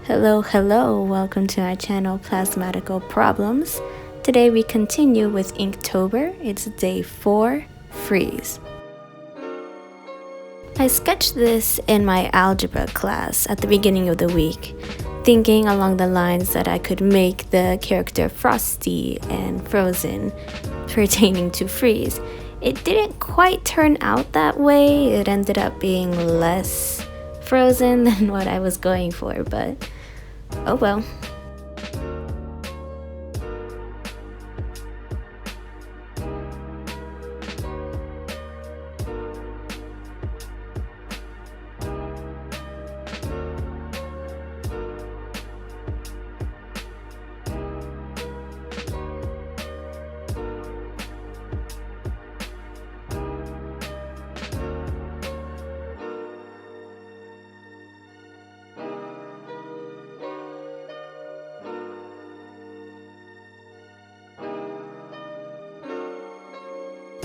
Hello, welcome to my channel Plasmatical Problems. Today we continue with Inktober. It's day 4, Freeze. I sketched this in my algebra class at the beginning of the week, thinking along the lines that I could make the character Frosty and Frozen pertaining to freeze. It didn't quite turn out that way. It ended up being less frozen than what I was going for, but oh well.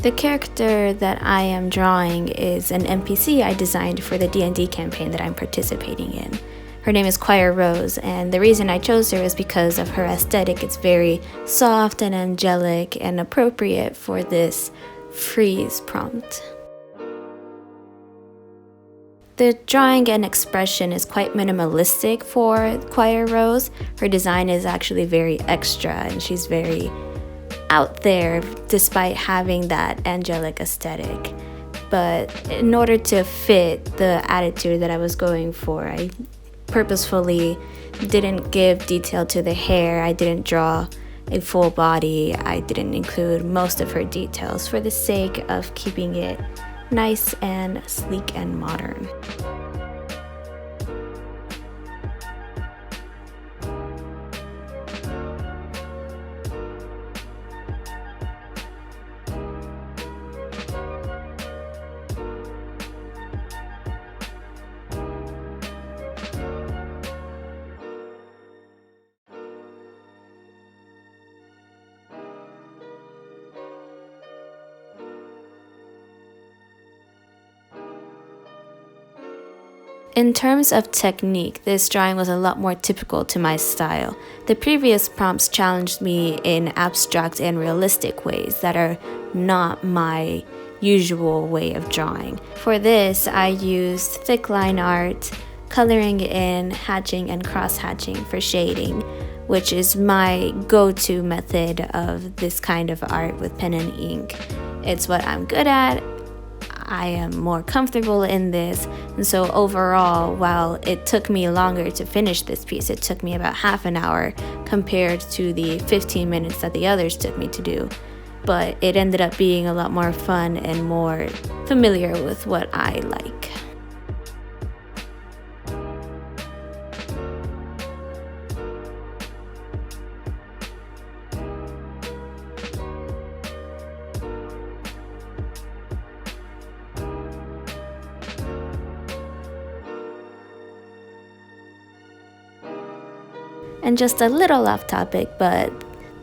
The character that I am drawing is an NPC I designed for the D&D campaign that I'm participating in. Her name is Choir Rose, and the reason I chose her is because of her aesthetic. It's very soft and angelic and appropriate for this freeze prompt. The drawing and expression is quite minimalistic for Choir Rose. Her design is actually very extra, and she's very out there despite having that angelic aesthetic. But in order to fit the attitude that I was going for, I purposefully didn't give detail to the hair. I didn't draw a full body. I didn't include most of her details for the sake of keeping it nice and sleek and modern. In terms of technique, this drawing was a lot more typical to my style. The previous prompts challenged me in abstract and realistic ways that are not my usual way of drawing. For this, I used thick line art, coloring in, hatching, and cross-hatching for shading, which is my go-to method of this kind of art with pen and ink. It's what I'm good at. I am more comfortable in this, and so overall, while it took me longer to finish this piece, it took me about half an hour compared to the 15 minutes that the others took me to do. But it ended up being a lot more fun and more familiar with what I like. And just a little off topic, but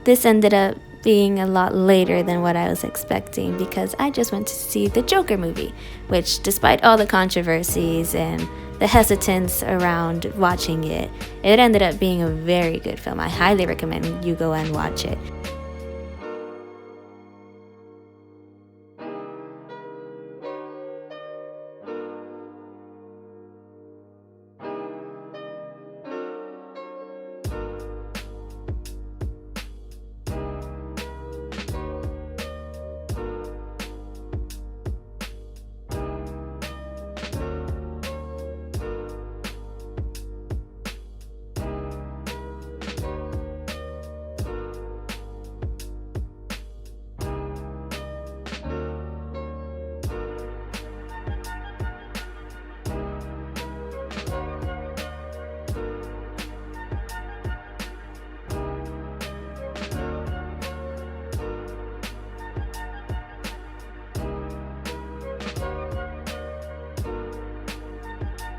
this ended up being a lot later than what I was expecting because I just went to see the Joker movie, which despite all the controversies and the hesitance around watching it, it ended up being a very good film. I highly recommend you go and watch it.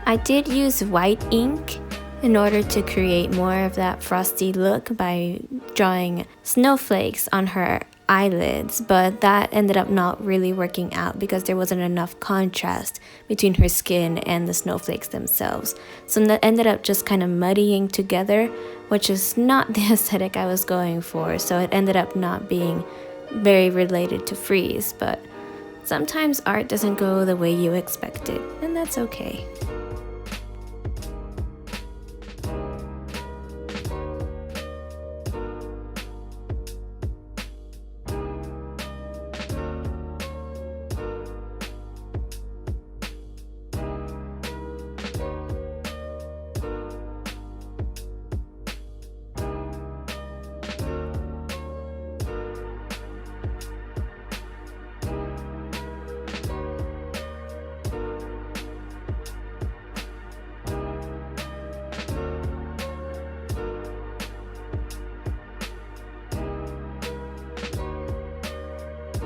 I did use white ink in order to create more of that frosty look by drawing snowflakes on her eyelids, but that ended up not really working out because there wasn't enough contrast between her skin and the snowflakes themselves. So that ended up just kind of muddying together, which is not the aesthetic I was going for. So it ended up not being very related to freeze, but sometimes art doesn't go the way you expect it, and that's okay.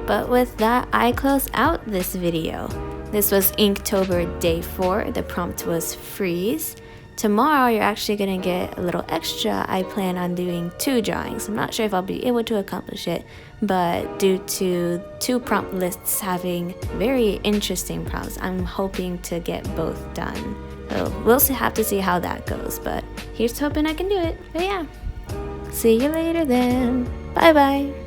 But with that, I close out this video. This was Inktober Day 4. The prompt was freeze. Tomorrow, you're actually gonna get a little extra. I plan on doing 2 drawings. I'm not sure if I'll be able to accomplish it, but due to 2 prompt lists having very interesting prompts, I'm hoping to get both done. So we'll have to see how that goes, but here's hoping I can do it. But yeah, see you later then. Bye bye.